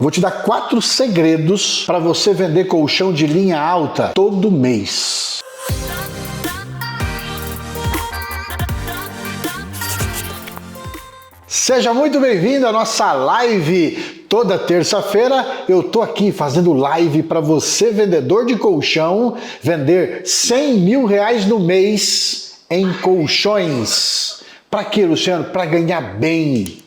Vou te dar 4 segredos para você vender colchão de linha alta todo mês. Seja muito bem-vindo à nossa live. Toda terça-feira eu tô aqui fazendo live para você, vendedor de colchão, vender R$100 mil no mês em colchões. Para quê, Luciano? Para ganhar bem.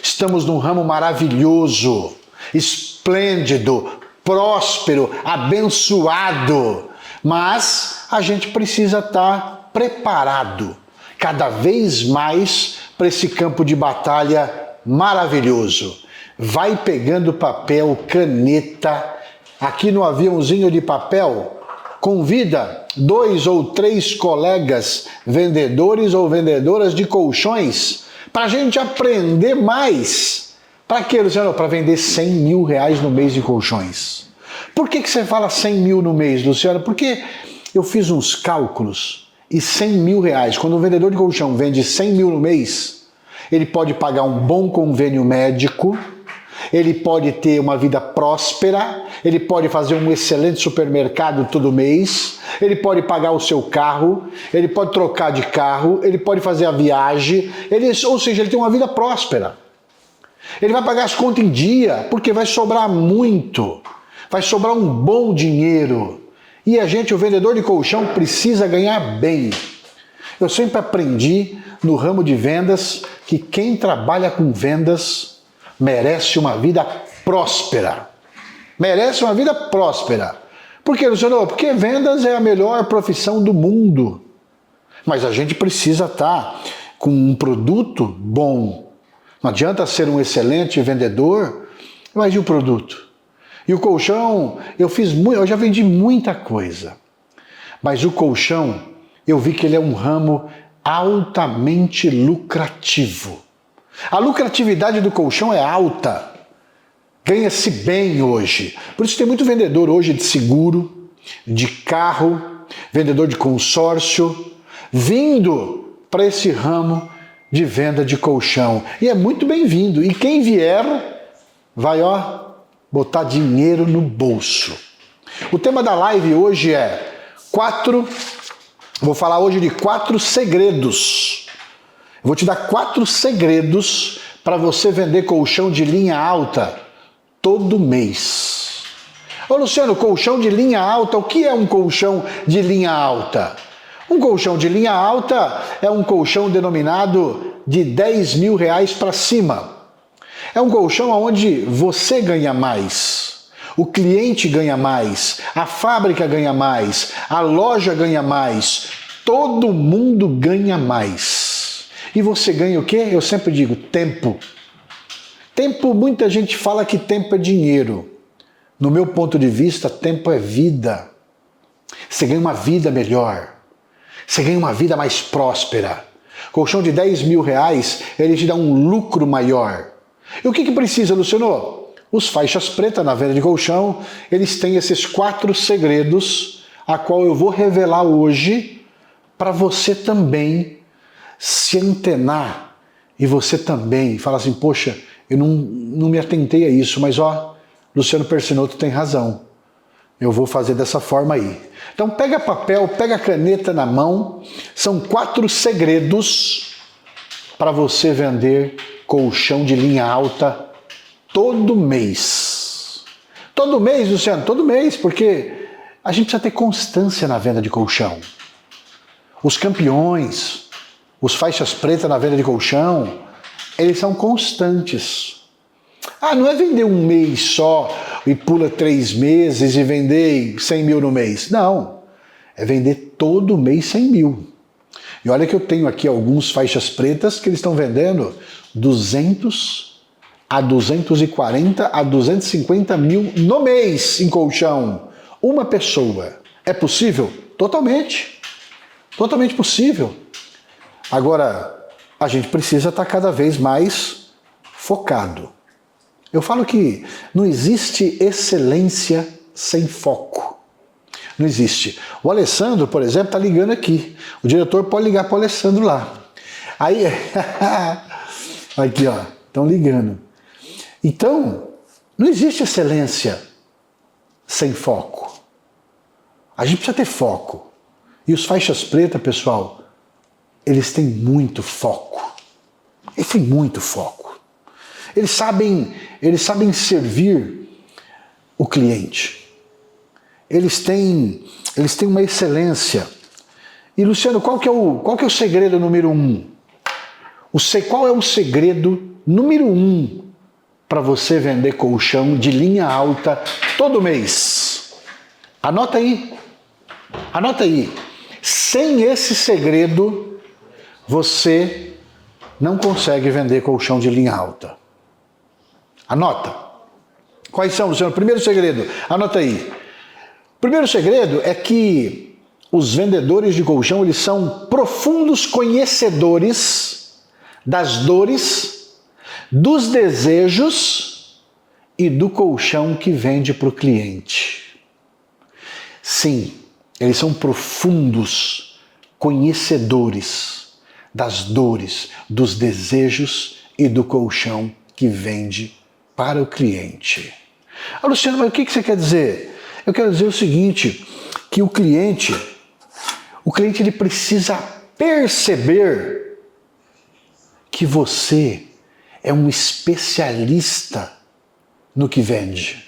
Estamos num ramo maravilhoso, esplêndido, próspero, abençoado, mas a gente precisa estar preparado cada vez mais para esse campo de batalha maravilhoso. Vai pegando papel, caneta, aqui no aviãozinho de papel, convida 2 ou 3 colegas vendedores ou vendedoras de colchões para a gente aprender mais. Para quê, Luciano? Para vender R$100 mil no mês de colchões. Por que você fala 100 mil no mês, Luciano? Porque eu fiz uns cálculos e R$100 mil, quando um vendedor de colchão vende 100 mil no mês, ele pode pagar um bom convênio médico, ele pode ter uma vida próspera, ele pode fazer um excelente supermercado todo mês, ele pode pagar o seu carro, ele pode trocar de carro, ele pode fazer a viagem, ou seja, ele tem uma vida próspera. Ele vai pagar as contas em dia, porque vai sobrar muito, vai sobrar um bom dinheiro. E a gente, o vendedor de colchão, precisa ganhar bem. Eu sempre aprendi no ramo de vendas que quem trabalha com vendas merece uma vida próspera. Merece uma vida próspera. Por quê, Luciano? Porque vendas é a melhor profissão do mundo. Mas a gente precisa estar com um produto bom. Não adianta ser um excelente vendedor, mas e o produto? E o colchão, eu já vendi muita coisa. Mas o colchão, eu vi que ele é um ramo altamente lucrativo. A lucratividade do colchão é alta. Ganha-se bem hoje. Por isso tem muito vendedor hoje de seguro, de carro, vendedor de consórcio, vindo para esse ramo de venda de colchão. E é muito bem-vindo. E quem vier, vai, botar dinheiro no bolso. O tema da live hoje é vou falar hoje de 4 segredos. Eu vou te dar 4 segredos para você vender colchão de linha alta todo mês. Ô Luciano, colchão de linha alta, o que é um colchão de linha alta? Um colchão de linha alta é um colchão denominado de R$10 mil para cima. É um colchão onde você ganha mais, o cliente ganha mais, a fábrica ganha mais, a loja ganha mais, todo mundo ganha mais. E você ganha o quê? Eu sempre digo, tempo. Tempo, muita gente fala que tempo é dinheiro. No meu ponto de vista, tempo é vida. Você ganha uma vida melhor. Você ganha uma vida mais próspera. Colchão de R$10 mil, ele te dá um lucro maior. E o que precisa, Luciano? Os faixas pretas na venda de colchão, eles têm esses 4 segredos, a qual eu vou revelar hoje, para você também se antenar e você também falar assim, poxa, eu não me atentei a isso, mas Luciano Persinotto tem razão. Eu vou fazer dessa forma aí. Então pega papel, pega caneta na mão, são 4 segredos para você vender colchão de linha alta todo mês. Todo mês, Luciano, todo mês, porque a gente precisa ter constância na venda de colchão. Os campeões, os faixas pretas na venda de colchão, eles são constantes. Não é vender um mês só e pula 3 meses e vender 100 mil no mês. Não, é vender todo mês 100 mil. E olha que eu tenho aqui alguns faixas pretas que eles estão vendendo 200 a 240 a 250 mil no mês em colchão. Uma pessoa. É possível? Totalmente. Totalmente possível. Agora, a gente precisa estar cada vez mais focado. Eu falo que não existe excelência sem foco. Não existe. O Alessandro, por exemplo, está ligando aqui. O diretor pode ligar para o Alessandro lá. Aí, aqui, estão ligando. Então, Não existe excelência sem foco. A gente precisa ter foco. E os faixas pretas, pessoal, eles têm muito foco. Eles têm muito foco. Eles sabem servir o cliente. Eles têm uma excelência. E, Luciano, qual que é o segredo número 1? Qual é o segredo número 1 para você vender colchão de linha alta todo mês? Anota aí. Anota aí. Sem esse segredo, você não consegue vender colchão de linha alta. Anota. Quais são, Luciano? Primeiro segredo. Anota aí. Primeiro segredo é que os vendedores de colchão, eles são profundos conhecedores das dores, dos desejos e do colchão que vende para o cliente. Sim, eles são profundos conhecedores das dores, dos desejos e do colchão que vende para o cliente. Ah, Luciano, mas o que você quer dizer? Eu quero dizer o seguinte, que o cliente ele precisa perceber que você é um especialista no que vende.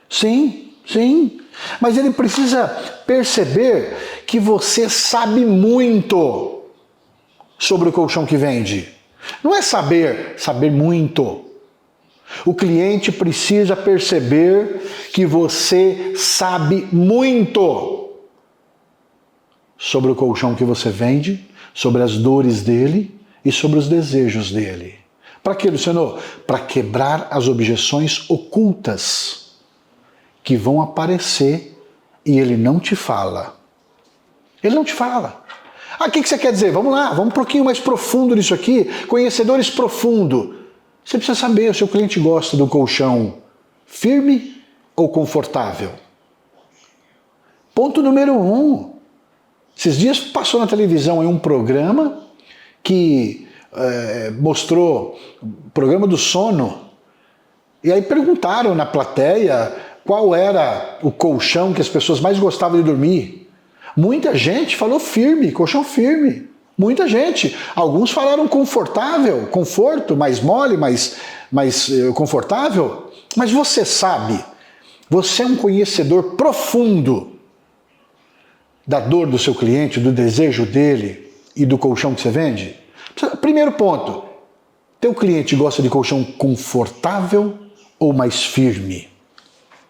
Sim, sim. Mas ele precisa perceber que você sabe muito sobre o colchão que vende. Não é saber muito. O cliente precisa perceber que você sabe muito sobre o colchão que você vende, sobre as dores dele e sobre os desejos dele. Para quê, Luciano? Para quebrar as objeções ocultas que vão aparecer e ele não te fala. Ele não te fala. Ah, o que você quer dizer? Vamos lá, vamos um pouquinho mais profundo nisso aqui. Conhecedores profundo. Você precisa saber, o seu cliente gosta do colchão firme ou confortável? Ponto número 1. Esses dias passou na televisão aí um programa que mostrou o programa do sono. E aí perguntaram na plateia qual era o colchão que as pessoas mais gostavam de dormir. Muita gente falou firme, colchão firme. Muita gente. Alguns falaram confortável, conforto, mais mole, mais confortável. Mas você sabe, você é um conhecedor profundo da dor do seu cliente, do desejo dele e do colchão que você vende? Primeiro ponto, teu cliente gosta de colchão confortável ou mais firme?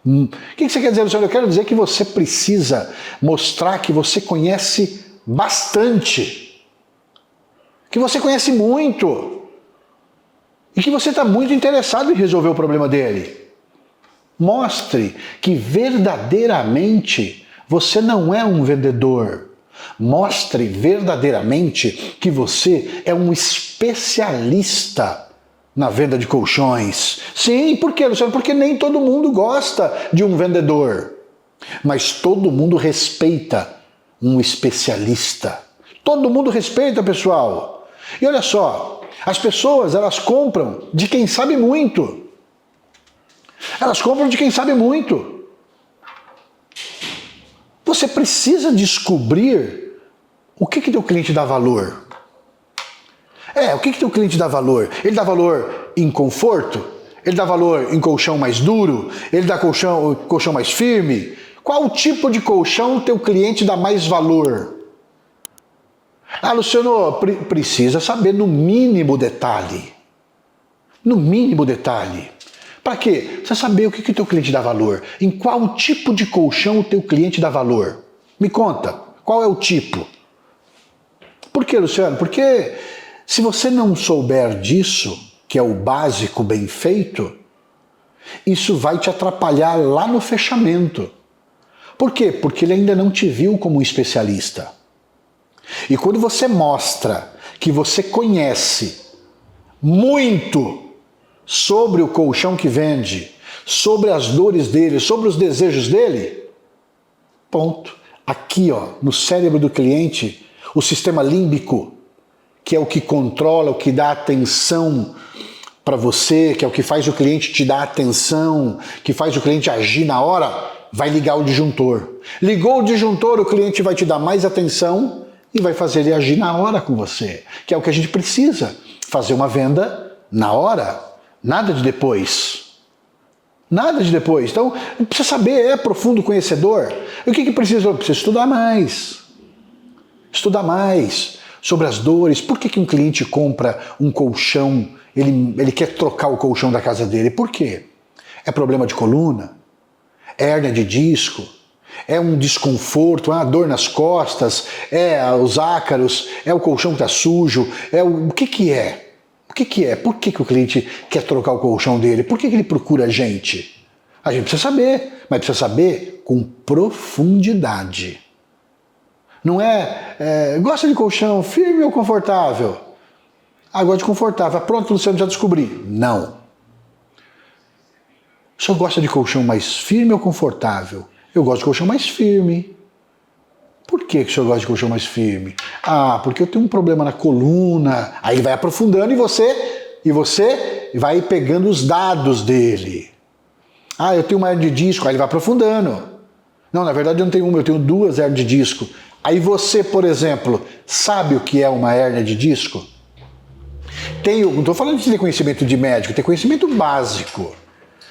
O que você quer dizer, Luciano? Eu quero dizer que você precisa mostrar que você conhece bastante, que você conhece muito e que você está muito interessado em resolver o problema dele. Mostre que verdadeiramente você não é um vendedor. Mostre verdadeiramente que você é um especialista na venda de colchões. Sim, por quê, Luciano? Porque nem todo mundo gosta de um vendedor. Mas todo mundo respeita um especialista. Todo mundo respeita, pessoal. E olha só, as pessoas, elas compram de quem sabe muito. Elas compram de quem sabe muito. Você precisa descobrir o que teu cliente dá valor. O que teu cliente dá valor? Ele dá valor em conforto? Ele dá valor em colchão mais duro? Ele dá colchão mais firme? Qual tipo de colchão o teu cliente dá mais valor? Ah, Luciano, precisa saber no mínimo detalhe. No mínimo detalhe. Para quê? Você saber o que o teu cliente dá valor. Em qual tipo de colchão o teu cliente dá valor? Me conta, qual é o tipo? Por quê, Luciano? Porque se você não souber disso, que é o básico bem feito, isso vai te atrapalhar lá no fechamento. Por quê? Porque ele ainda não te viu como um especialista. E quando você mostra que você conhece muito sobre o colchão que vende, sobre as dores dele, sobre os desejos dele, ponto. Aqui, no cérebro do cliente, o sistema límbico, que é o que controla, o que dá atenção para você, que é o que faz o cliente te dar atenção, que faz o cliente agir na hora, vai ligar o disjuntor. Ligou o disjuntor, o cliente vai te dar mais atenção e vai fazer ele agir na hora com você, que é o que a gente precisa. Fazer uma venda na hora, nada de depois. Nada de depois. Então, precisa saber, é profundo conhecedor. E o que precisa? Precisa estudar mais. Estudar mais sobre as dores. Por que um cliente compra um colchão, ele quer trocar o colchão da casa dele? Por quê? É problema de coluna? É hérnia de disco? É um desconforto, é uma dor nas costas? É os ácaros? É o colchão que está sujo? O que é? O que é? Por que o cliente quer trocar o colchão dele? Por que ele procura a gente? A gente precisa saber, mas precisa saber com profundidade. Não gosta de colchão firme ou confortável? Gosto de confortável. Pronto, Luciano, já descobri. Não. O senhor gosta de colchão mais firme ou confortável? Eu gosto de colchão mais firme. Por que o senhor gosta de colchão mais firme? Porque eu tenho um problema na coluna. Aí ele vai aprofundando e você vai pegando os dados dele. Eu tenho uma hérnia de disco. Aí ele vai aprofundando. Não, na verdade eu não tenho uma, eu tenho 2 hérnias de disco. Aí você, por exemplo, sabe o que é uma hérnia de disco? Não estou falando de ter conhecimento de médico, ter conhecimento básico.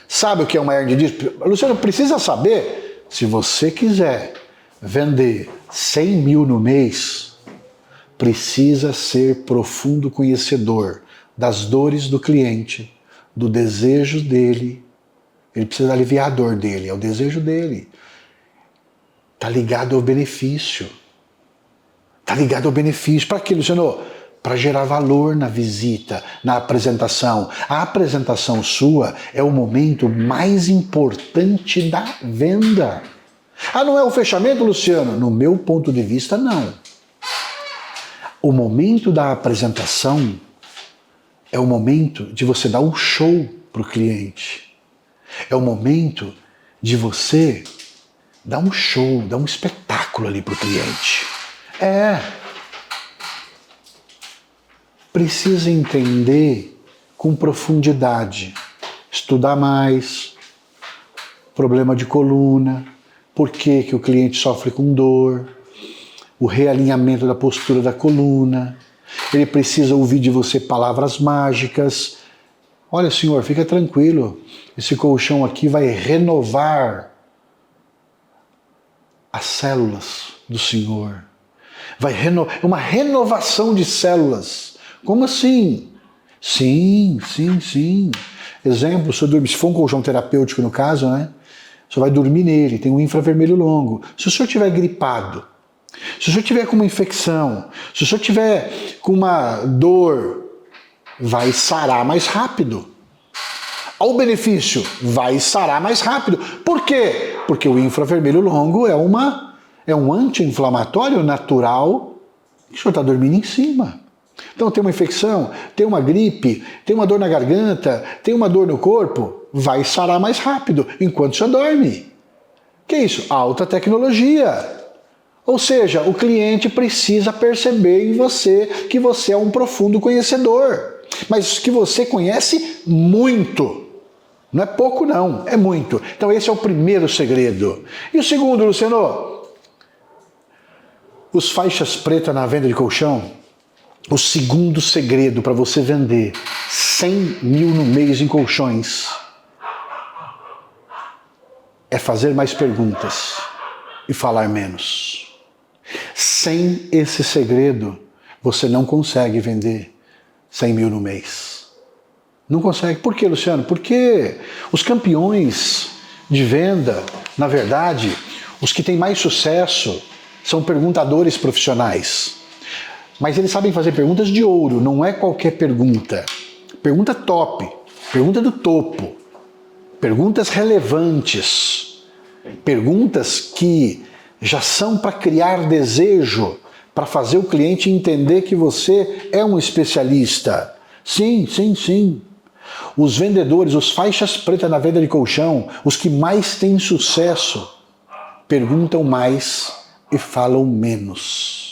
Sabe o que é uma hérnia de disco? Luciano, precisa saber. Se você quiser vender 100 mil no mês, precisa ser profundo conhecedor das dores do cliente, do desejo dele. Ele precisa aliviar a dor dele, é o desejo dele. Está ligado ao benefício. Está ligado ao benefício. Para quê, Luciano? Para gerar valor na visita, na apresentação. A apresentação sua é o momento mais importante da venda. Não é o fechamento, Luciano? No meu ponto de vista, não. O momento da apresentação é o momento de você dar um show para o cliente. É o momento de você dar um show, dar um espetáculo ali para o cliente. Precisa entender com profundidade, estudar mais, problema de coluna, por que o cliente sofre com dor, o realinhamento da postura da coluna, ele precisa ouvir de você palavras mágicas. Olha, senhor, fica tranquilo, esse colchão aqui vai renovar as células do senhor. É uma renovação de células. Como assim? Sim. Exemplo, se for um colchão terapêutico no caso, né? Você vai dormir nele, tem um infravermelho longo. Se o senhor estiver gripado, se o senhor tiver com uma infecção, se o senhor tiver com uma dor, vai sarar mais rápido. Olha o benefício, vai sarar mais rápido. Por quê? Porque o infravermelho longo é um anti-inflamatório natural que o senhor está dormindo em cima. Então tem uma infecção, tem uma gripe, tem uma dor na garganta, tem uma dor no corpo, vai sarar mais rápido enquanto o senhor dorme. Que é isso? Alta tecnologia. Ou seja, o cliente precisa perceber em você que você é um profundo conhecedor, mas que você conhece muito. Não é pouco não, é muito. Então esse é o primeiro segredo. E o segundo, Luciano? Os faixas pretas na venda de colchão. O segundo segredo para você vender 100 mil no mês em colchões é fazer mais perguntas e falar menos. Sem esse segredo, você não consegue vender 100 mil no mês. Não consegue. Por quê, Luciano? Porque os campeões de venda, na verdade, os que têm mais sucesso são perguntadores profissionais. Mas eles sabem fazer perguntas de ouro, não é qualquer pergunta. Pergunta top, pergunta do topo, perguntas relevantes, perguntas que já são para criar desejo, para fazer o cliente entender que você é um especialista. Sim. Os vendedores, os faixas pretas na venda de colchão, os que mais têm sucesso, perguntam mais e falam menos.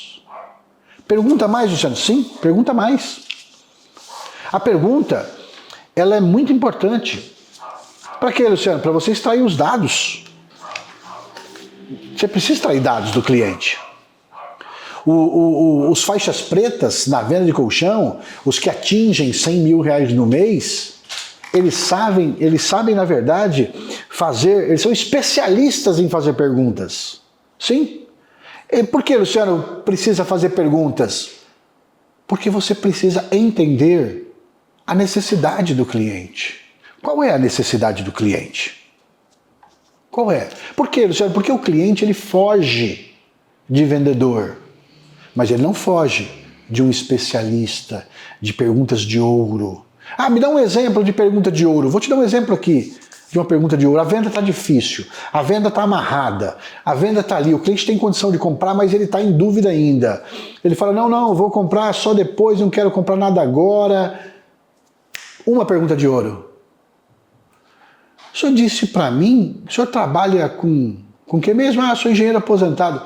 Pergunta mais, Luciano? Sim, pergunta mais. A pergunta ela é muito importante. Para quê, Luciano? Para você extrair os dados. Você precisa extrair dados do cliente. Os faixas pretas na venda de colchão, os que atingem R$100 mil no mês, eles sabem na verdade eles são especialistas em fazer perguntas. Sim? E por que, Luciano, precisa fazer perguntas? Porque você precisa entender a necessidade do cliente. Qual é a necessidade do cliente? Qual é? Por quê, Luciano? Porque o cliente ele foge de vendedor, mas ele não foge de um especialista, de perguntas de ouro. Ah, me dá um exemplo de pergunta de ouro. Vou te dar um exemplo aqui de uma pergunta de ouro. A venda está difícil, a venda está amarrada, a venda está ali, o cliente tem condição de comprar, mas ele está em dúvida ainda. Ele fala, não, vou comprar só depois, não quero comprar nada agora. Uma pergunta de ouro. O senhor disse para mim, o senhor trabalha com o que mesmo? Ah, sou engenheiro aposentado.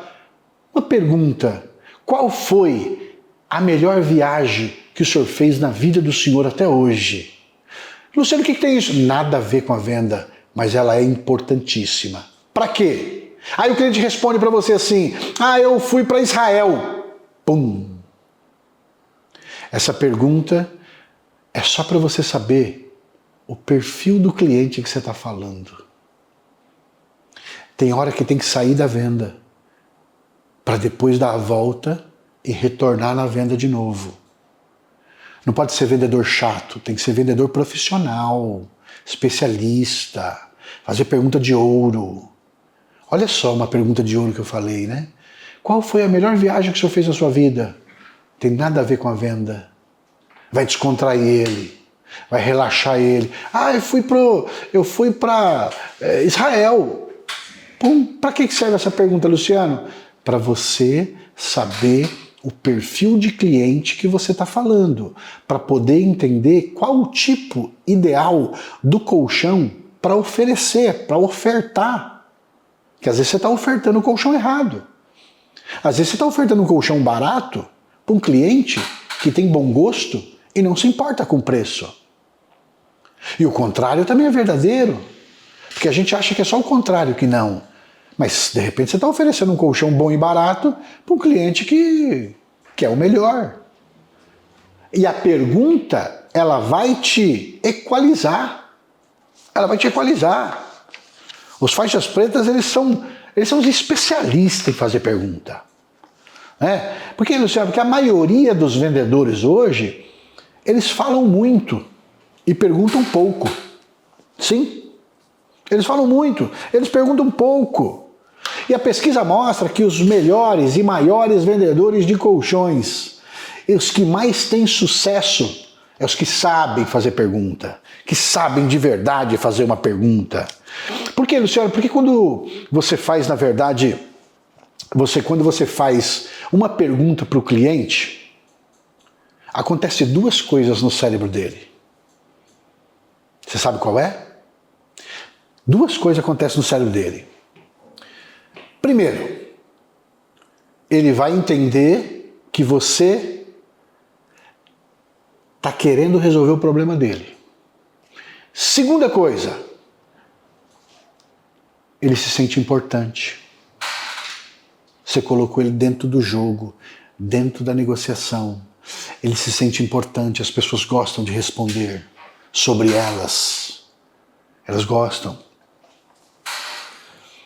Uma pergunta, qual foi a melhor viagem que o senhor fez na vida do senhor até hoje? Luciano, o que tem isso? Nada a ver com a venda, mas ela é importantíssima. Para quê? Aí o cliente responde para você assim, eu fui para Israel. Pum! Essa pergunta é só para você saber o perfil do cliente que você está falando. Tem hora que tem que sair da venda para depois dar a volta e retornar na venda de novo. Não pode ser vendedor chato, tem que ser vendedor profissional, especialista, fazer pergunta de ouro. Olha só uma pergunta de ouro que eu falei, né? Qual foi a melhor viagem que o senhor fez na sua vida? Tem nada a ver com a venda. Vai descontrair ele. Vai relaxar ele. Eu fui para Israel. Para que serve essa pergunta, Luciano? Para você saber o perfil de cliente que você está falando, para poder entender qual o tipo ideal do colchão para oferecer, para ofertar. Porque às vezes você está ofertando o colchão errado. Às vezes você está ofertando um colchão barato para um cliente que tem bom gosto e não se importa com o preço. E o contrário também é verdadeiro. Porque a gente acha que é só o contrário que não. Mas, de repente, você está oferecendo um colchão bom e barato para um cliente que é o melhor. E a pergunta, ela vai te equalizar. Ela vai te equalizar. Os faixas pretas, eles são os especialistas em fazer pergunta. Porque, Luciano, porque a maioria dos vendedores hoje, eles falam muito e perguntam pouco. Sim, eles falam muito, eles perguntam pouco. E a pesquisa mostra que os melhores e maiores vendedores de colchões, e os que mais têm sucesso, é os que sabem fazer pergunta, que sabem de verdade fazer uma pergunta. Por quê, Luciano? Porque quando você faz, na verdade, quando você faz uma pergunta para o cliente, acontece duas coisas no cérebro dele. Você sabe qual é? Duas coisas acontecem no cérebro dele. Primeiro, ele vai entender que você está querendo resolver o problema dele. Segunda coisa, ele se sente importante. Você colocou ele dentro do jogo, dentro da negociação. Ele se sente importante, as pessoas gostam de responder sobre elas. Elas gostam.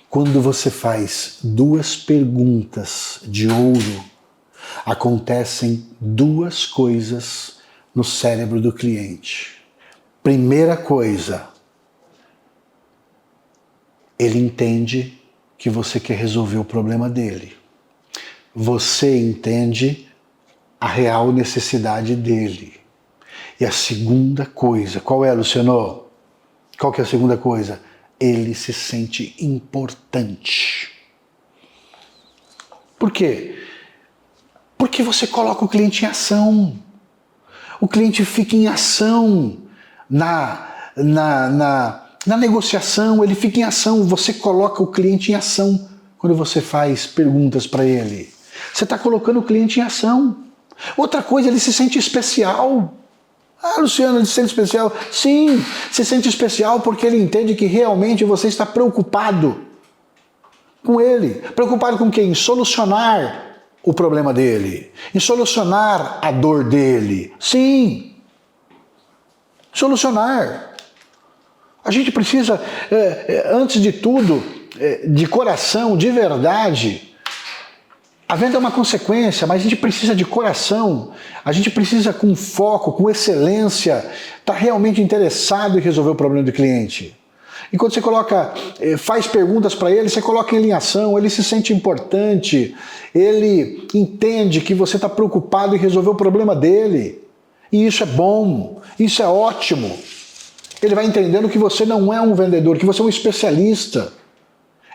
Quando você faz duas perguntas de ouro, acontecem duas coisas no cérebro do cliente. Primeira coisa, ele entende que você quer resolver o problema dele. Você entende a real necessidade dele. E a segunda coisa, qual é, Luciano? Qual que é a segunda coisa? Ele se sente importante. Por quê? Porque você coloca o cliente em ação. O cliente fica em ação na negociação, ele fica em ação. Você coloca o cliente em ação quando você faz perguntas para ele. Você está colocando o cliente em ação. Outra coisa, ele se sente especial. Ah, Luciano, se sente especial? Sim, se sente especial porque ele entende que realmente você está preocupado com ele. Preocupado com quem? Em solucionar o problema dele, em solucionar a dor dele. Sim, solucionar. A gente precisa, antes de tudo, de coração, de verdade. A venda é uma consequência, mas a gente precisa de coração, a gente precisa com foco, com excelência, estar realmente interessado em resolver o problema do cliente. E quando você faz perguntas para ele, você coloca ele em ação, ele se sente importante, ele entende que você está preocupado em resolver o problema dele. E isso é bom, isso é ótimo. Ele vai entendendo que você não é um vendedor, que você é um especialista.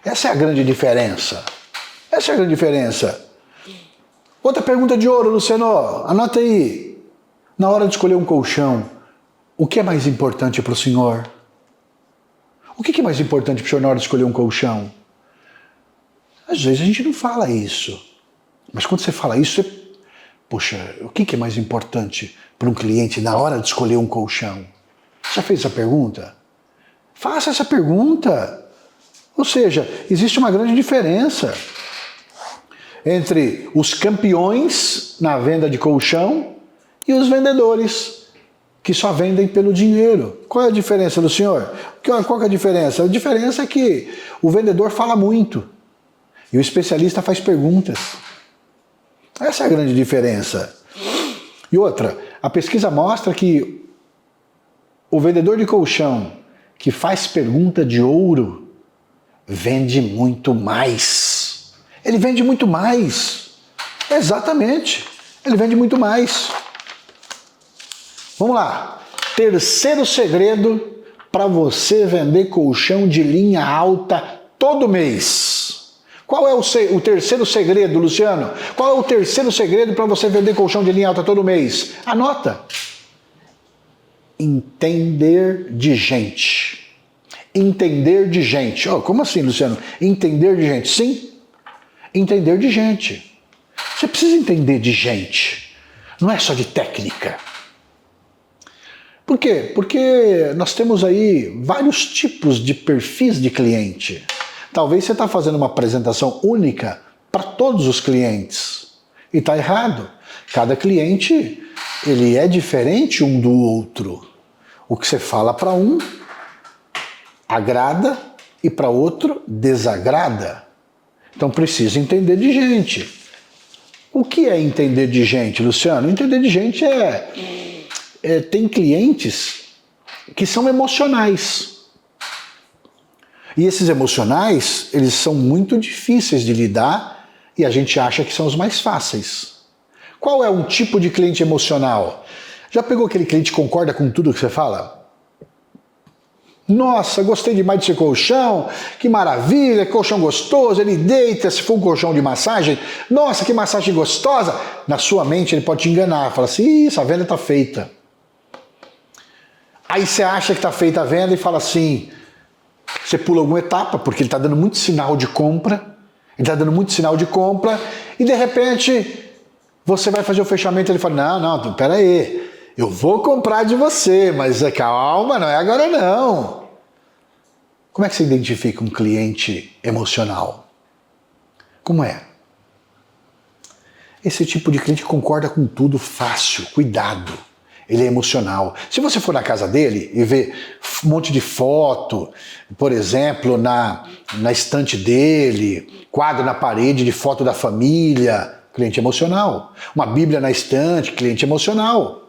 Essa é a grande diferença. Essa é a grande diferença. Outra pergunta de ouro, Luciano, anota aí. Na hora de escolher um colchão, o que é mais importante para o senhor? O que é mais importante para o senhor na hora de escolher um colchão? Às vezes a gente não fala isso. Mas quando você fala isso, poxa, o que é mais importante para um cliente na hora de escolher um colchão? Já fez essa pergunta? Faça essa pergunta. Ou seja, existe uma grande diferença entre os campeões na venda de colchão e os vendedores que só vendem pelo dinheiro. Qual é a diferença do senhor? Qual é a diferença? A diferença é que o vendedor fala muito e o especialista faz perguntas. Essa é a grande diferença. E outra, a pesquisa mostra que o vendedor de colchão que faz pergunta de ouro vende muito mais. Ele vende muito mais. Exatamente. Ele vende muito mais. Vamos lá. Terceiro segredo para você vender colchão de linha alta todo mês. Qual é o terceiro segredo, Luciano? Qual é o terceiro segredo para você vender colchão de linha alta todo mês? Anota. Entender de gente. Entender de gente. Oh, como assim, Luciano? Entender de gente. Sim. Entender de gente. Você precisa entender de gente. Não é só de técnica. Por quê? Porque nós temos aí vários tipos de perfis de cliente. Talvez você está fazendo uma apresentação única para todos os clientes. E está errado. Cada cliente, ele é diferente um do outro. O que você fala para um agrada e para outro desagrada. Então precisa entender de gente. O que é entender de gente, Luciano? Entender de gente tem clientes que são emocionais. E esses emocionais, eles são muito difíceis de lidar e a gente acha que são os mais fáceis. Qual é um tipo de cliente emocional? Já pegou aquele cliente que concorda com tudo que você fala? Nossa, gostei demais desse colchão, que maravilha, colchão gostoso, ele deita, se for um colchão de massagem, nossa, que massagem gostosa. Na sua mente ele pode te enganar, fala assim, essa venda está feita. Aí você acha que está feita a venda e fala assim, você pula alguma etapa, porque ele está dando muito sinal de compra, e de repente você vai fazer o fechamento e ele fala, não, pera aí. Eu vou comprar de você, mas calma, não é agora não. Como é que você identifica um cliente emocional? Como é? Esse tipo de cliente concorda com tudo fácil, cuidado. Ele é emocional. Se você for na casa dele e ver um monte de foto, por exemplo, na estante dele, quadro na parede de foto da família, cliente emocional. Uma Bíblia na estante, cliente emocional.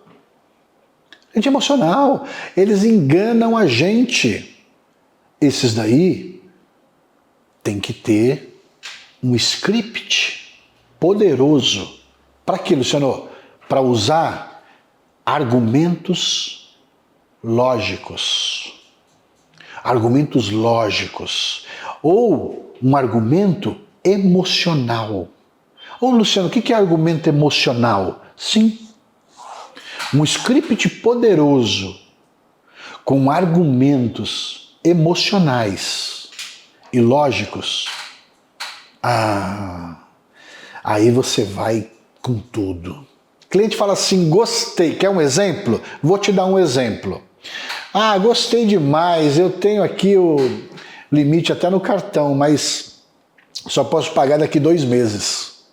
Gente emocional, eles enganam a gente. Esses daí tem que ter um script poderoso. Para quê, Luciano? Para usar argumentos lógicos. Argumentos lógicos. Ou um argumento emocional. Ô, Luciano, o que é argumento emocional? Sim. Um script poderoso com argumentos emocionais e lógicos. Aí você vai com tudo. Cliente fala assim, gostei. Quer um exemplo? Vou te dar um exemplo. Ah, gostei demais, eu tenho aqui o limite até no cartão, mas só posso pagar daqui 2 meses.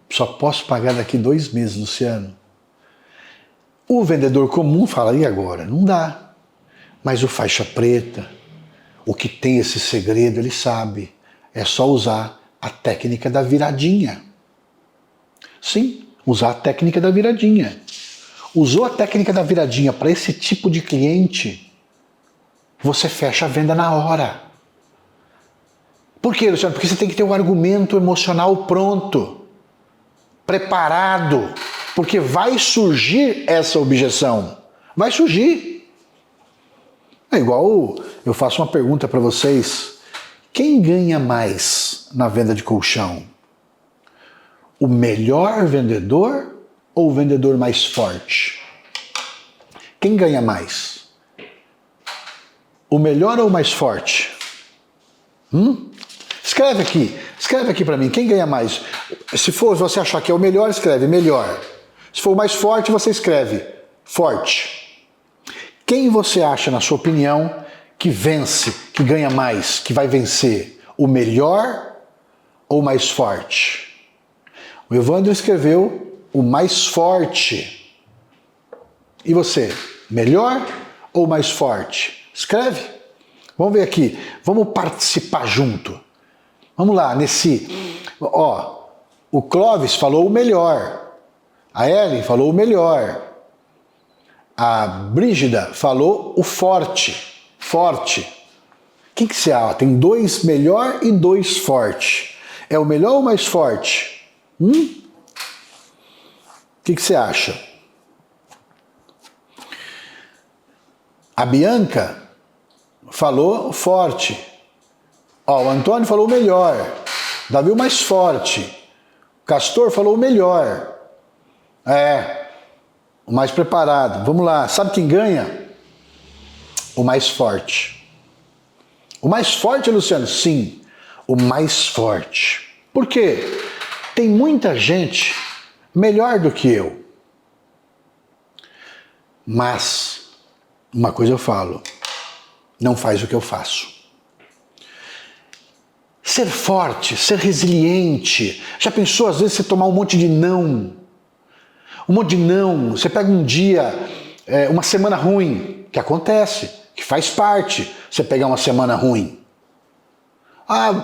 Só posso pagar daqui 2 meses, Luciano. O vendedor comum fala, e agora? Não dá. Mas o faixa preta, o que tem esse segredo, ele sabe. É só usar a técnica da viradinha. Sim, usar a técnica da viradinha. Usou a técnica da viradinha para esse tipo de cliente, você fecha a venda na hora. Por quê, Luciano? Porque você tem que ter um argumento emocional pronto, preparado, porque vai surgir essa objeção. Vai surgir. É igual eu faço uma pergunta para vocês. Quem ganha mais na venda de colchão? O melhor vendedor ou o vendedor mais forte? Quem ganha mais? O melhor ou o mais forte? Escreve aqui para mim, quem ganha mais? Se for você achar que é o melhor, escreve melhor. Se for o mais forte, você escreve forte. Quem você acha, na sua opinião, que vence, que ganha mais, que vai vencer? O melhor ou o mais forte? O Evandro escreveu o mais forte. E você, melhor ou mais forte? Escreve. Vamos ver aqui. Vamos participar junto. Vamos lá, o Clóvis falou o melhor. A Ellen falou o melhor. A Brígida falou o forte. Forte. Quem que você acha? Tem 2 melhor e 2 forte. É o melhor ou mais forte? O que você acha? A Bianca falou forte. O Antônio falou melhor. Davi o mais forte. O Castor falou o melhor. O mais preparado. Vamos lá. Sabe quem ganha? O mais forte. O mais forte, Luciano? Sim, o mais forte. Por quê? Tem muita gente melhor do que eu. Mas, uma coisa eu falo, não faz o que eu faço. Ser forte, ser resiliente. Já pensou, às vezes, você tomar um monte de não? Um monte de não. Você pega um dia, uma semana ruim, que acontece, que faz parte, você pegar uma semana ruim.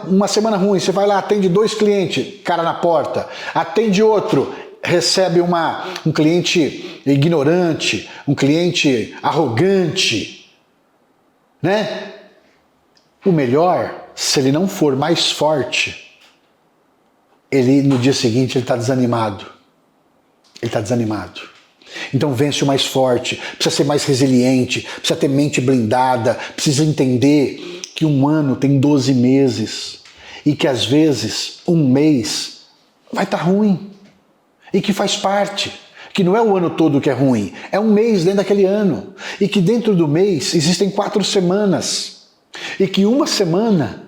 Uma semana ruim, você vai lá, atende 2 clientes, cara na porta, atende outro, recebe um cliente ignorante, um cliente arrogante, né? O melhor, se ele não for mais forte, no dia seguinte ele está desanimado. Ele está desanimado. Então vence o mais forte, precisa ser mais resiliente, precisa ter mente blindada, precisa entender que um ano tem 12 meses e que às vezes um mês vai estar ruim e que faz parte, que não é o ano todo que é ruim, é um mês dentro daquele ano e que dentro do mês existem 4 semanas e que uma semana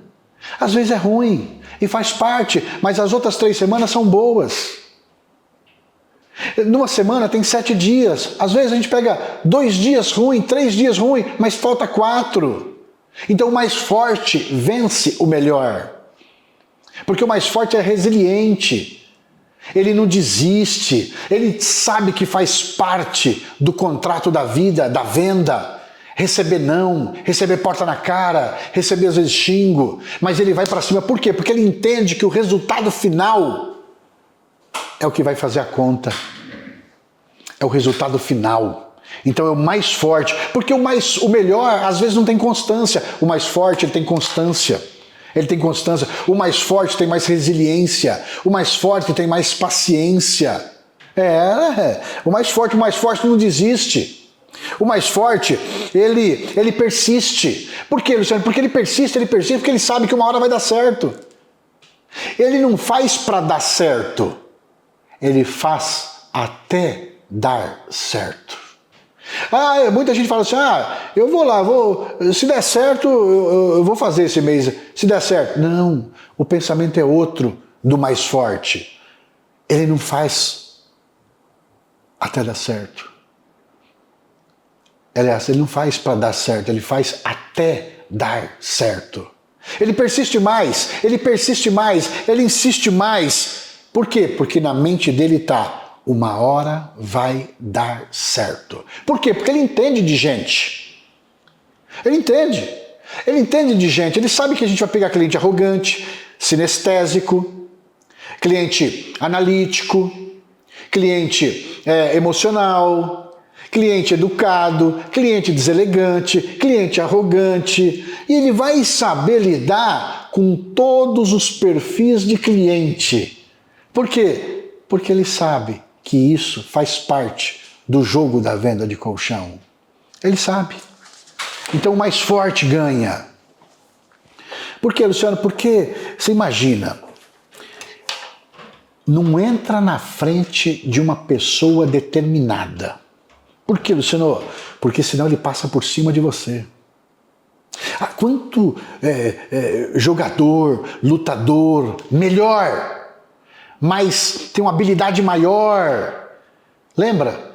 às vezes é ruim e faz parte, mas as outras 3 semanas são boas. Numa semana tem 7 dias, às vezes a gente pega 2 dias ruim, 3 dias ruim, mas falta 4. Então o mais forte vence o melhor. Porque o mais forte é resiliente. Ele não desiste. Ele sabe que faz parte do contrato da vida, da venda. Receber não, receber porta na cara, receber às vezes xingo. Mas ele vai para cima. Por quê? Porque ele entende que o resultado final é o que vai fazer a conta. É o resultado final. Então é o mais forte, porque o melhor às vezes não tem constância, o mais forte ele tem constância, o mais forte tem mais resiliência, o mais forte tem mais paciência, o mais forte não desiste, o mais forte ele persiste. Por quê, Luciano? Porque ele persiste porque ele sabe que uma hora vai dar certo. Ele não faz para dar certo, ele faz até dar certo. Muita gente fala assim, eu vou lá, se der certo, eu vou fazer esse mês, se der certo. Não, o pensamento é outro do mais forte. ele não faz até dar certo. Aliás, ele não faz para dar certo, ele faz até dar certo. Ele persiste mais, ele insiste mais. Por quê? Porque na mente dele está, uma hora vai dar certo. Por quê? Porque ele entende de gente. Ele entende de gente, ele sabe que a gente vai pegar cliente arrogante, sinestésico, cliente analítico, cliente emocional, cliente educado, cliente deselegante, cliente arrogante, e ele vai saber lidar com todos os perfis de cliente. Por quê? Porque ele sabe que isso faz parte do jogo da venda de colchão. Ele sabe. Então o mais forte ganha. Por quê, Luciano? Porque, você imagina, não entra na frente de uma pessoa determinada. Por quê, Luciano? Porque senão ele passa por cima de você. Quanto jogador, lutador, melhor, mas tem uma habilidade maior. Lembra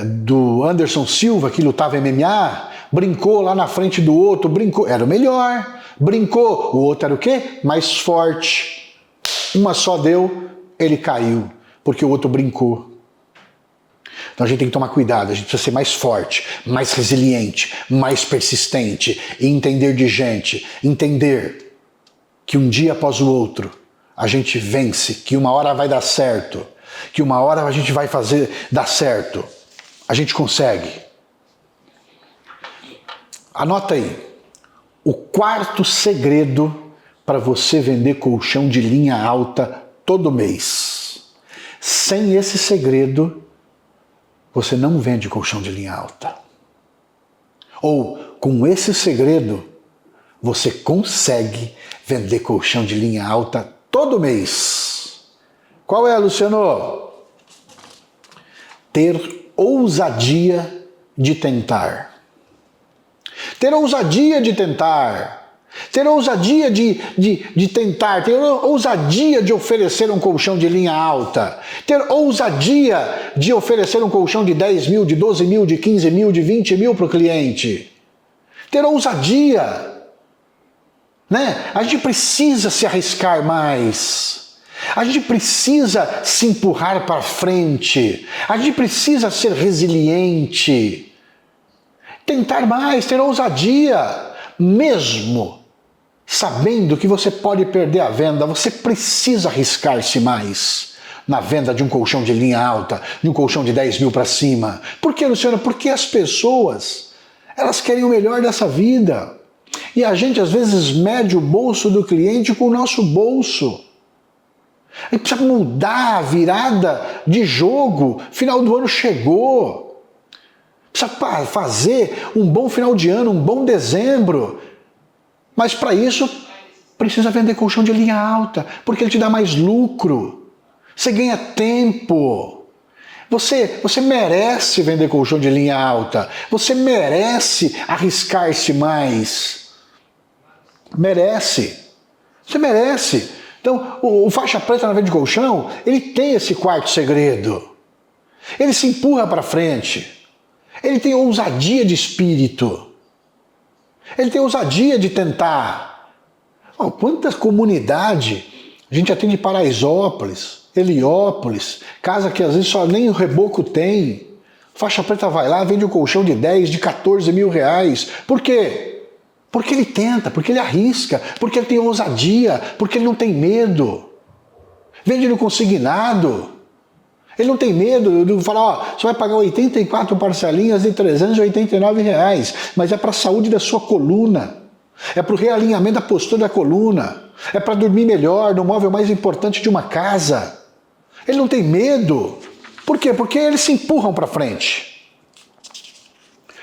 do Anderson Silva, que lutava MMA? Brincou lá na frente do outro, brincou, era o melhor. Brincou, o outro era o quê? Mais forte. Uma só deu, ele caiu, porque o outro brincou. Então a gente tem que tomar cuidado, a gente precisa ser mais forte, mais resiliente, mais persistente, e entender de gente, entender que um dia após o outro a gente vence, que uma hora vai dar certo, que uma hora a gente vai fazer dar certo. A gente consegue. Anota aí, o quarto segredo para você vender colchão de linha alta todo mês. Sem esse segredo, você não vende colchão de linha alta. Ou, com esse segredo, você consegue vender colchão de linha alta todo mês. Qual é, Luciano? Ter ousadia de tentar. Ter ousadia de tentar. Ter ousadia de tentar, ter ousadia de oferecer um colchão de linha alta, ter ousadia de oferecer um colchão de 10 mil, de 12 mil, de 15 mil, de 20 mil para o cliente. Ter ousadia, né? A gente precisa se arriscar mais. A gente precisa se empurrar para frente. A gente precisa ser resiliente. Tentar mais, ter ousadia, mesmo sabendo que você pode perder a venda, você precisa arriscar-se mais na venda de um colchão de linha alta, de um colchão de 10 mil para cima. Por quê, Luciano? Porque as pessoas, elas querem o melhor dessa vida. E a gente, às vezes, mede o bolso do cliente com o nosso bolso. A gente precisa mudar a virada de jogo. Final do ano chegou. Precisa fazer um bom final de ano, um bom dezembro. Mas para isso, precisa vender colchão de linha alta, porque ele te dá mais lucro. Você ganha tempo. Você merece vender colchão de linha alta. Você merece arriscar-se mais. Merece. Você merece. Então, o faixa preta na venda de colchão, ele tem esse quarto segredo. Ele se empurra para frente. Ele tem ousadia de espírito. Ele tem ousadia de tentar. Quanta comunidade a gente atende em Paraisópolis, Heliópolis, casa que às vezes só nem o reboco tem. Faixa preta vai lá, vende um colchão de 10, de 14 mil reais. Por quê? Porque ele tenta, porque ele arrisca, porque ele tem ousadia, porque ele não tem medo. Vende no consignado. Ele não tem medo de falar, você vai pagar 84 parcelinhas de R$389, mas é para a saúde da sua coluna, é para o realinhamento da postura da coluna, é para dormir melhor no móvel mais importante de uma casa. Ele não tem medo. Por quê? Porque eles se empurram para frente.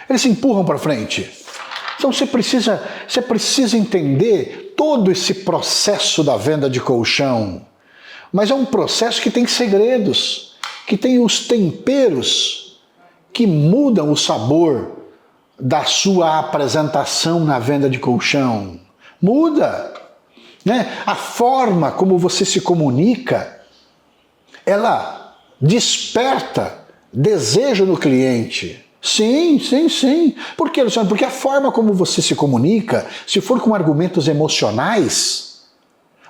Eles se empurram para frente. Então você precisa entender todo esse processo da venda de colchão. Mas é um processo que tem segredos, que tem os temperos que mudam o sabor da sua apresentação na venda de colchão. Muda, né? A forma como você se comunica, ela desperta desejo no cliente. Sim, sim, sim. Por quê, Luciano? Porque a forma como você se comunica, se for com argumentos emocionais,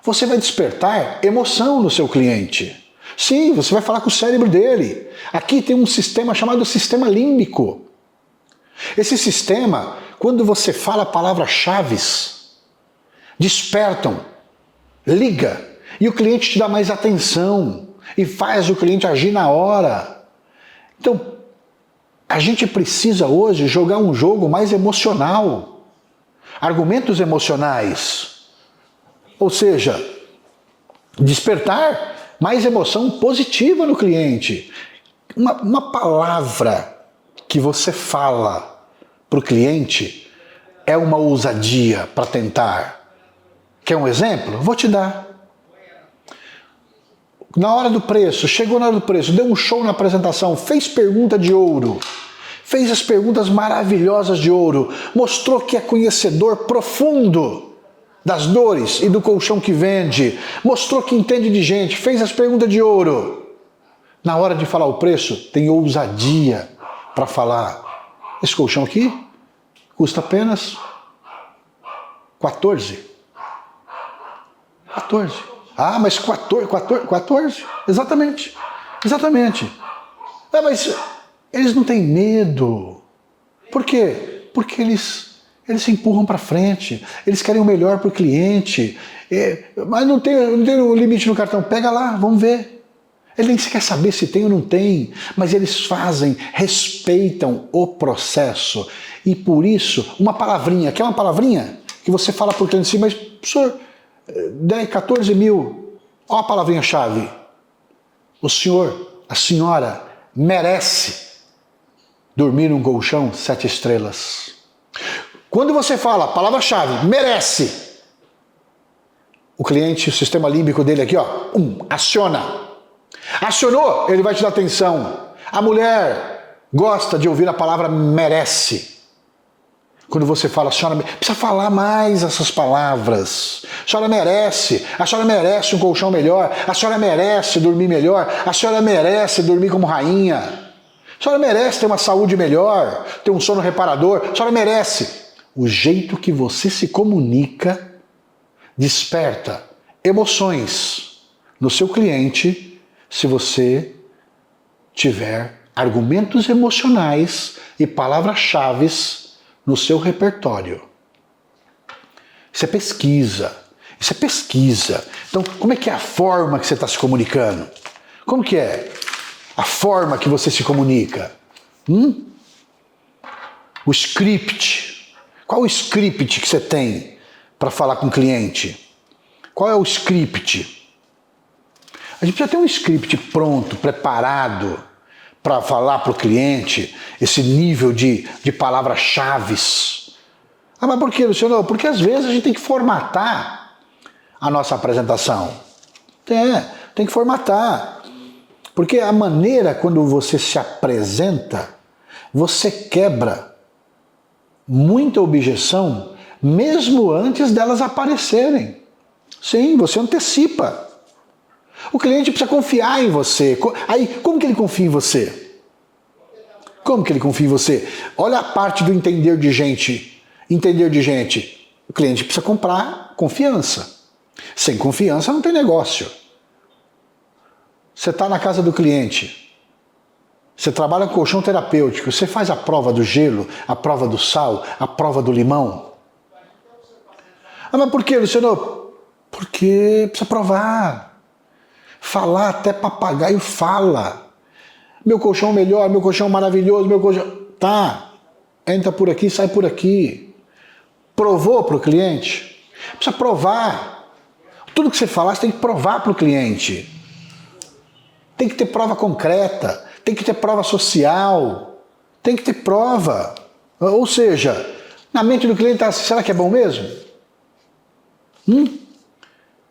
você vai despertar emoção no seu cliente. Sim, você vai falar com o cérebro dele. Aqui tem um sistema chamado sistema límbico. Esse sistema, quando você fala palavras-chave, despertam, liga, e o cliente te dá mais atenção e faz o cliente agir na hora. Então, a gente precisa hoje jogar um jogo mais emocional, argumentos emocionais, ou seja, despertar mais emoção positiva no cliente. Uma palavra que você fala para o cliente é uma ousadia para tentar. Quer um exemplo? Vou te dar. Na hora do preço, chegou na hora do preço, deu um show na apresentação, fez pergunta de ouro, fez as perguntas maravilhosas de ouro, mostrou que é conhecedor profundo das dores e do colchão que vende, mostrou que entende de gente, fez as perguntas de ouro. Na hora de falar o preço, tem ousadia para falar. Esse colchão aqui custa apenas 14. Ah, mas 14? Exatamente. Ah, mas eles não têm medo. Por quê? Porque eles se empurram para frente. Eles querem o melhor para o cliente. Mas não tem um limite no cartão. Pega lá, vamos ver. Ele nem quer saber se tem ou não tem. Mas eles fazem, respeitam o processo. E por isso, uma palavrinha. Quer uma palavrinha? Que você fala para o cliente assim, mas, professor, 10, 14 mil, olha a palavrinha-chave. O senhor, a senhora, merece dormir num colchão 7 estrelas. Quando você fala palavra-chave, merece, o cliente, o sistema límbico dele aqui, ó, aciona. Acionou, ele vai te dar atenção. A mulher gosta de ouvir a palavra merece. Quando você fala, a senhora precisa falar mais essas palavras. A senhora merece um colchão melhor, a senhora merece dormir melhor, a senhora merece dormir como rainha, a senhora merece ter uma saúde melhor, ter um sono reparador, a senhora merece. O jeito que você se comunica desperta emoções no seu cliente se você tiver argumentos emocionais e palavras-chave no seu repertório. Isso é pesquisa. Então, como é que é a forma que você está se comunicando? Como que é a forma que você se comunica? O script. Qual o script que você tem para falar com o cliente? Qual é o script? A gente precisa ter um script pronto, preparado, para falar para o cliente esse nível de palavras-chave. Ah, mas por que, Luciano? Porque às vezes a gente tem que formatar a nossa apresentação. Tem que formatar. Porque a maneira quando você se apresenta, você quebra muita objeção, mesmo antes delas aparecerem. Sim, você antecipa. O cliente precisa confiar em você. Aí, como que ele confia em você? Olha a parte do entender de gente. O cliente precisa comprar confiança. Sem confiança não tem negócio. Você está na casa do cliente. Você trabalha com colchão terapêutico. Você faz a prova do gelo, a prova do sal, a prova do limão. Ah, mas por quê, Luciano? Porque precisa provar. Falar até papagaio fala. Meu colchão melhor, meu colchão maravilhoso, meu colchão... Tá, entra por aqui, sai por aqui. Provou para o cliente? Precisa provar. Tudo que você falar, você tem que provar para o cliente. Tem que ter prova concreta, tem que ter prova social, tem que ter prova. Ou seja, na mente do cliente está assim, será que é bom mesmo?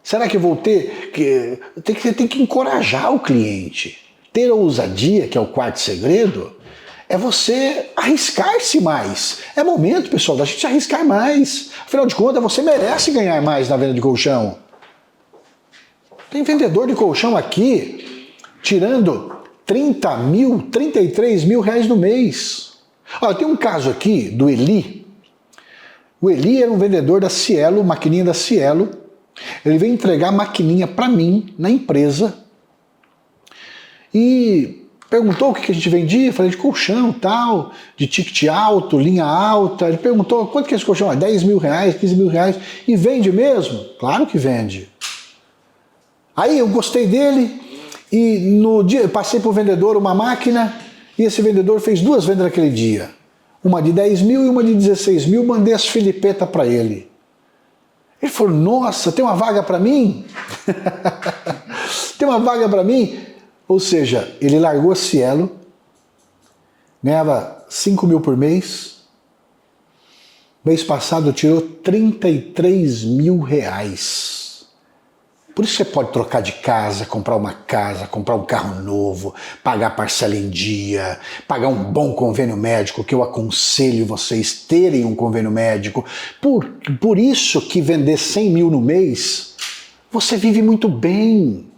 Será que eu vou ter que... Tem que encorajar o cliente. Ter ousadia, que é o quarto segredo, é você arriscar-se mais. É momento, pessoal, da gente arriscar mais. Afinal de contas, você merece ganhar mais na venda de colchão. Tem vendedor de colchão aqui tirando 30 mil, 33 mil reais no mês. Olha, tem um caso aqui do Eli. O Eli era um vendedor da Cielo, maquininha da Cielo. Ele veio entregar a maquininha para mim na empresa e perguntou o que a gente vendia. Eu falei de colchão, tal, de ticket alto, linha alta. Ele perguntou quanto que é esse colchão? 10 mil reais, 15 mil reais. E vende mesmo? Claro que vende. Aí eu gostei dele e no dia eu passei para o vendedor uma máquina e esse vendedor fez 2 vendas naquele dia. Uma de 10 mil e uma de 16 mil. Mandei as filipetas para ele. Ele falou, nossa, tem uma vaga para mim? Tem uma vaga para mim? Ou seja, ele largou a Cielo, ganhava 5 mil por mês. Mês passado tirou 33 mil reais. Por isso você pode trocar de casa, comprar um carro novo, pagar parcela em dia, pagar um bom convênio médico, que eu aconselho vocês terem um convênio médico. Por isso que vender 100 mil no mês, você vive muito bem.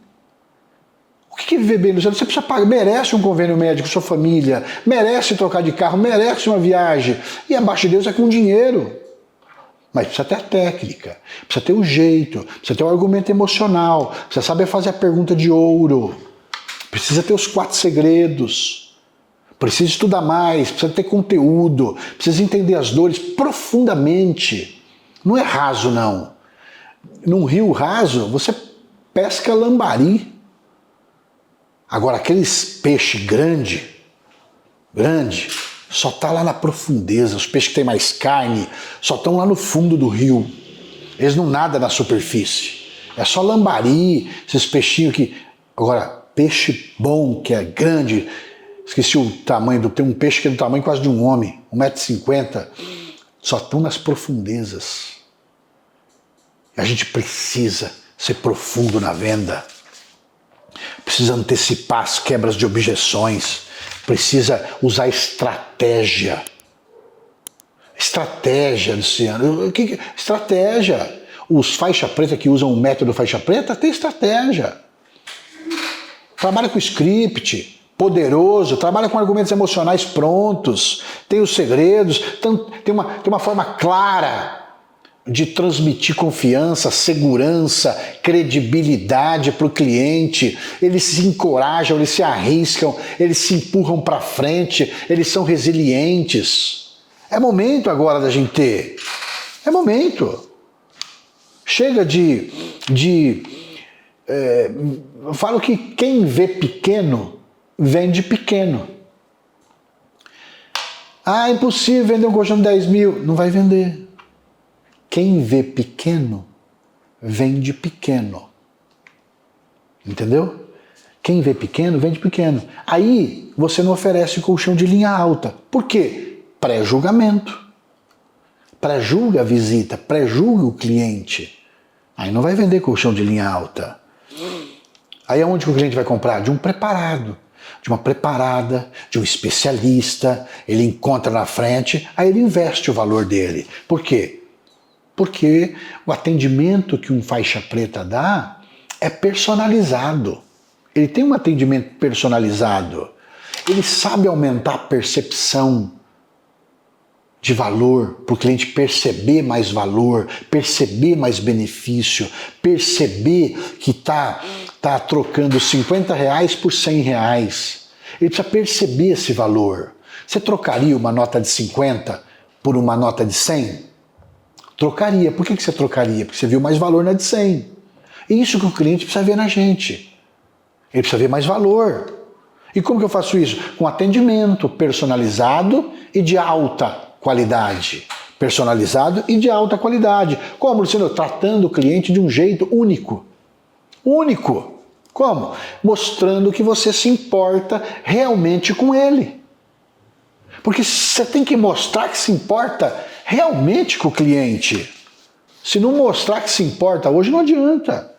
O que é viver bem, Luciano? Você precisa pagar, merece um convênio médico, sua família, merece trocar de carro, merece uma viagem. E abaixo de Deus é com dinheiro. Mas precisa ter a técnica, precisa ter o jeito, precisa ter o argumento emocional, precisa saber fazer a pergunta de ouro, precisa ter os 4 segredos, precisa estudar mais, precisa ter conteúdo, precisa entender as dores profundamente. Não é raso, não. Num rio raso, você pesca lambari. Agora, aqueles peixes grande, só está lá na profundeza. Os peixes que têm mais carne só estão lá no fundo do rio. Eles não nadam na superfície. É só lambari, esses peixinhos que... Agora, peixe bom, que é grande, esqueci o tamanho, tem um peixe que é do tamanho quase de um homem, 1,50 m, só estão nas profundezas. A gente precisa ser profundo na venda. Precisa antecipar as quebras de objeções. Precisa usar estratégia. Estratégia, Luciano. Estratégia. Os faixa preta que usam o método faixa preta tem estratégia. Trabalha com script poderoso, trabalha com argumentos emocionais prontos, tem os segredos, tem uma forma clara de transmitir confiança, segurança, credibilidade para o cliente. Eles se encorajam, eles se arriscam, eles se empurram para frente, eles são resilientes. É momento agora da gente ter. É momento. Chega eu falo que quem vê pequeno, vende pequeno. Ah, é impossível vender um colchão de 10 mil. Não vai vender. Quem vê pequeno, vende pequeno. Entendeu? Quem vê pequeno, vende pequeno. Aí você não oferece colchão de linha alta. Por quê? Pré-julgamento. Pré-julga a visita, pré-julga o cliente. Aí não vai vender colchão de linha alta. Aí aonde que o cliente vai comprar? De um preparado, de uma preparada, de um especialista. Ele encontra na frente, aí ele investe o valor dele. Por quê? Porque o atendimento que um faixa preta dá é personalizado. Ele tem um atendimento personalizado. Ele sabe aumentar a percepção de valor, para o cliente perceber mais valor, perceber mais benefício, perceber que está trocando 50 reais por 100 reais. Ele precisa perceber esse valor. Você trocaria uma nota de 50 por uma nota de 100? Trocaria. Por que você trocaria? Porque você viu mais valor na de 100. É isso que o cliente precisa ver na gente. Ele precisa ver mais valor. E como que eu faço isso? Com atendimento personalizado e de alta qualidade. Personalizado e de alta qualidade. Como, Luciano? Tratando o cliente de um jeito único. Único. Como? Mostrando que você se importa realmente com ele. Porque você tem que mostrar que se importa realmente com o cliente. Se não mostrar que se importa hoje, não adianta.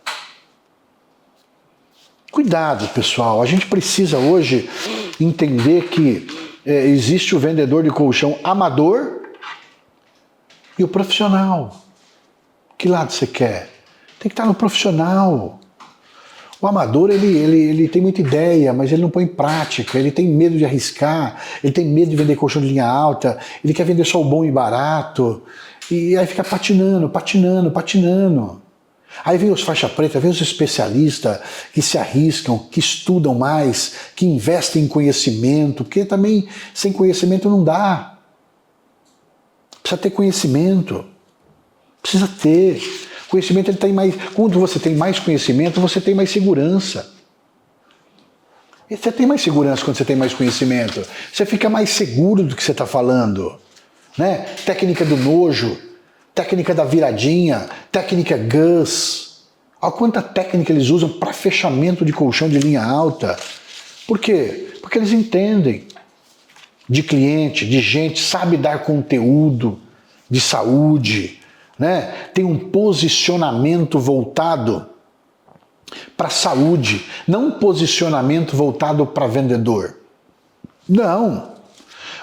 Cuidado, pessoal. A gente precisa hoje entender que existe o vendedor de colchão amador e o profissional. Que lado você quer? Tem que estar no profissional. O amador, ele tem muita ideia, mas ele não põe em prática, ele tem medo de arriscar, ele tem medo de vender colchão de linha alta, ele quer vender só o bom e barato, e aí fica patinando, patinando, patinando. Aí vem os faixa preta, vem os especialistas que se arriscam, que estudam mais, que investem em conhecimento, porque também sem conhecimento não dá. Precisa ter conhecimento, precisa ter. Conhecimento, ele tem mais. Quando você tem mais conhecimento, você tem mais segurança. E você tem mais segurança quando você tem mais conhecimento. Você fica mais seguro do que você está falando. Né? Técnica do nojo, técnica da viradinha, técnica Gus. Olha quanta técnica eles usam para fechamento de colchão de linha alta. Por quê? Porque eles entendem de cliente, de gente, sabe dar conteúdo de saúde. Né? Tem um posicionamento voltado para a saúde, não um posicionamento voltado para vendedor. Não.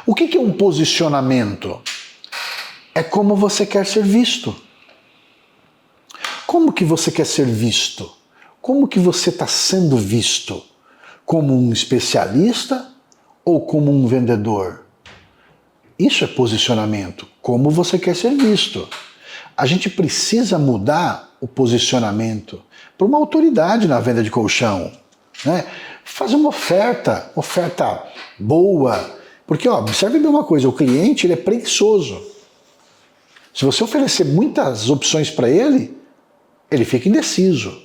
O que é um posicionamento? É como você quer ser visto. Como que você quer ser visto? Como que você está sendo visto? Como um especialista ou como um vendedor? Isso é posicionamento. Como você quer ser visto? A gente precisa mudar o posicionamento para uma autoridade na venda de colchão. Né? Fazer uma oferta boa. Porque, observe bem uma coisa, o cliente ele é preguiçoso. Se você oferecer muitas opções para ele, ele fica indeciso.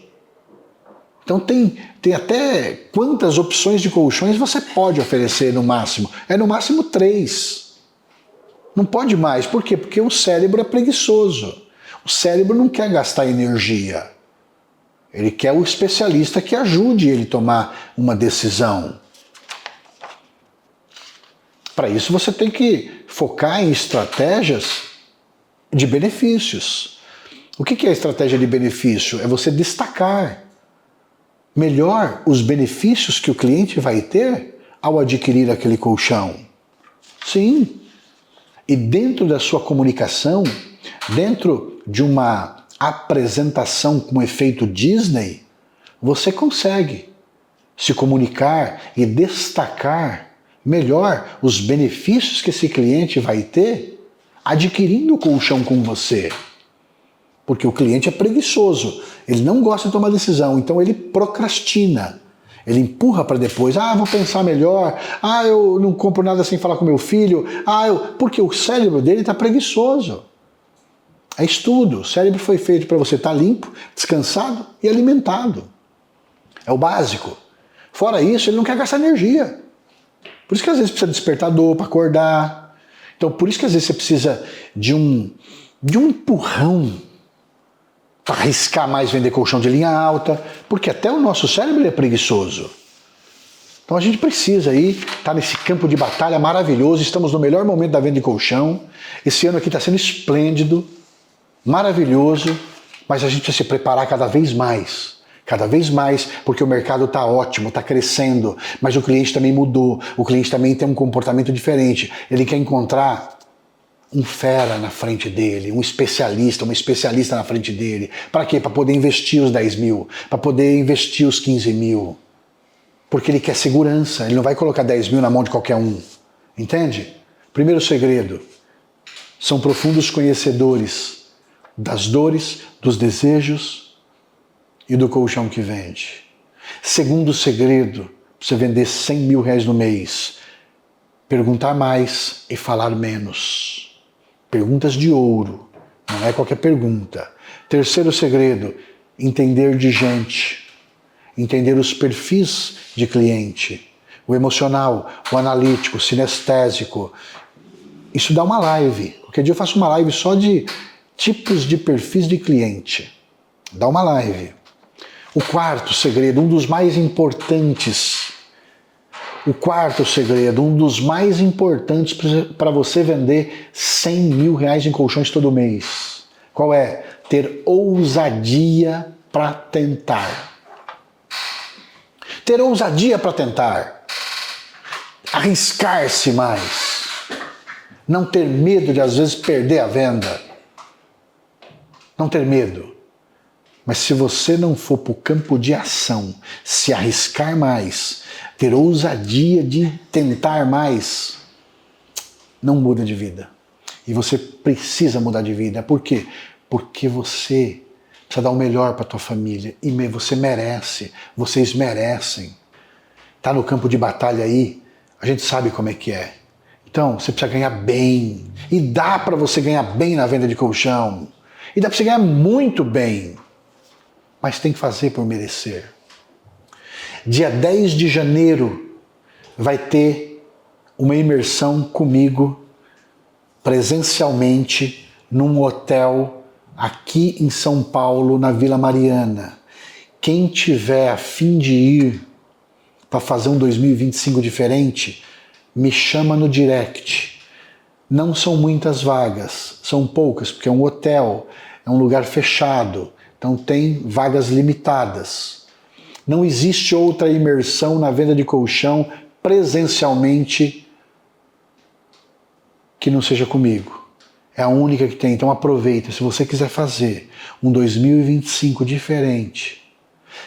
Então tem até quantas opções de colchões você pode oferecer no máximo? É no máximo 3. Não pode mais. Por quê? Porque o cérebro é preguiçoso. O cérebro não quer gastar energia. Ele quer o especialista que ajude ele a tomar uma decisão. Para isso você tem que focar em estratégias de benefícios. O que é a estratégia de benefício? É você destacar melhor os benefícios que o cliente vai ter ao adquirir aquele colchão. Sim. E dentro da sua comunicação, dentro de uma apresentação com efeito Disney, você consegue se comunicar e destacar melhor os benefícios que esse cliente vai ter adquirindo o colchão com você. Porque o cliente é preguiçoso, ele não gosta de tomar decisão, então ele procrastina. Ele empurra para depois, vou pensar melhor, eu não compro nada sem falar com meu filho, porque o cérebro dele está preguiçoso. É estudo, o cérebro foi feito para você estar limpo, descansado e alimentado. É o básico. Fora isso, ele não quer gastar energia. Por isso que às vezes precisa de despertador para acordar. Então por isso que às vezes você precisa de um empurrão para arriscar mais vender colchão de linha alta, porque até o nosso cérebro é preguiçoso. Então a gente precisa aí estar nesse campo de batalha maravilhoso, estamos no melhor momento da venda de colchão, esse ano aqui está sendo esplêndido, maravilhoso, mas a gente precisa se preparar cada vez mais, porque o mercado está ótimo, está crescendo, mas o cliente também mudou, o cliente também tem um comportamento diferente, ele quer encontrar um fera na frente dele, um especialista, uma especialista na frente dele. Para quê? Para poder investir os 10 mil, para poder investir os 15 mil. Porque ele quer segurança, ele não vai colocar 10 mil na mão de qualquer um. Entende? Primeiro segredo, são profundos conhecedores das dores, dos desejos e do colchão que vende. Segundo segredo, para você vender 100 mil reais no mês, perguntar mais e falar menos. Perguntas de ouro, não é qualquer pergunta. Terceiro segredo, entender de gente, entender os perfis de cliente, o emocional, o analítico, o sinestésico. Isso dá uma live. Qualquer dia eu faço uma live só de tipos de perfis de cliente. Dá uma live. O quarto segredo, um dos mais importantes. O quarto segredo, um dos mais importantes para você vender 100 mil reais em colchões todo mês. Qual é? Ter ousadia para tentar. Ter ousadia para tentar. Arriscar-se mais. Não ter medo de, às vezes, perder a venda. Não ter medo. Mas se você não for para o campo de ação, se arriscar mais, ter ousadia de tentar mais, não muda de vida. E você precisa mudar de vida. Por quê? Porque você precisa dar o melhor para a tua família. E você merece, vocês merecem. Tá no campo de batalha aí, a gente sabe como é que é. Então, você precisa ganhar bem. E dá para você ganhar bem na venda de colchão. E dá para você ganhar muito bem. Mas tem que fazer por merecer. Dia 10 de janeiro vai ter uma imersão comigo presencialmente num hotel aqui em São Paulo, na Vila Mariana. Quem tiver a fim de ir para fazer um 2025 diferente, me chama no direct. Não são muitas vagas, são poucas, porque é um hotel, é um lugar fechado, então tem vagas limitadas. Não existe outra imersão na venda de colchão presencialmente que não seja comigo. É a única que tem, então aproveita. Se você quiser fazer um 2025 diferente,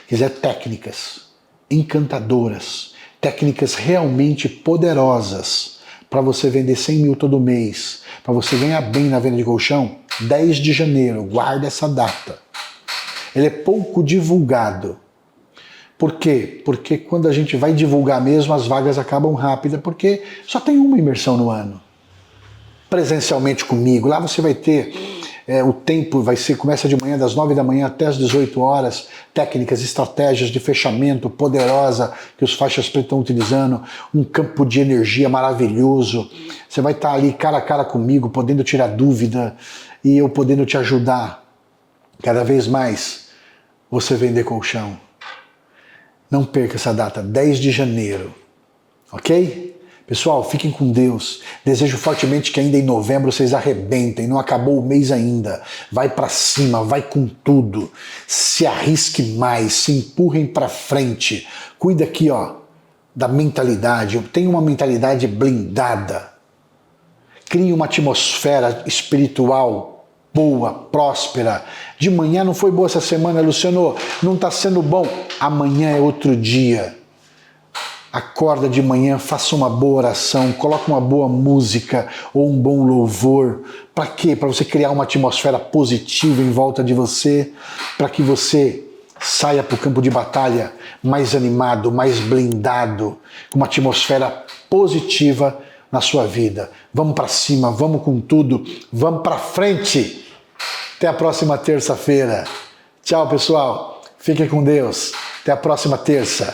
quiser técnicas encantadoras, técnicas realmente poderosas para você vender 100 mil todo mês, para você ganhar bem na venda de colchão, 10 de janeiro, guarda essa data. Ele é pouco divulgado. Por quê? Porque quando a gente vai divulgar mesmo, as vagas acabam rápidas, porque só tem uma imersão no ano. Presencialmente comigo, lá você vai ter o tempo, começa de manhã, das 9 da manhã até as 18 horas, técnicas, estratégias de fechamento poderosa que os faixas pretas estão utilizando, um campo de energia maravilhoso. Você vai estar ali cara a cara comigo, podendo tirar dúvida e eu podendo te ajudar cada vez mais você vender colchão. Não perca essa data, 10 de janeiro, ok? Pessoal, fiquem com Deus. Desejo fortemente que ainda em novembro vocês arrebentem. Não acabou o mês ainda. Vai pra cima, vai com tudo. Se arrisque mais, se empurrem pra frente. Cuida aqui, ó, da mentalidade. Eu tenho uma mentalidade blindada. Crie uma atmosfera espiritual boa, próspera. De manhã não foi boa essa semana, Luciano. Não tá sendo bom. Amanhã é outro dia. Acorda de manhã, faça uma boa oração, coloque uma boa música ou um bom louvor. Para quê? Para você criar uma atmosfera positiva em volta de você, para que você saia para o campo de batalha mais animado, mais blindado, com uma atmosfera positiva na sua vida. Vamos para cima, vamos com tudo, vamos para frente. Até a próxima terça-feira. Tchau, pessoal. Fiquem com Deus. Até a próxima terça.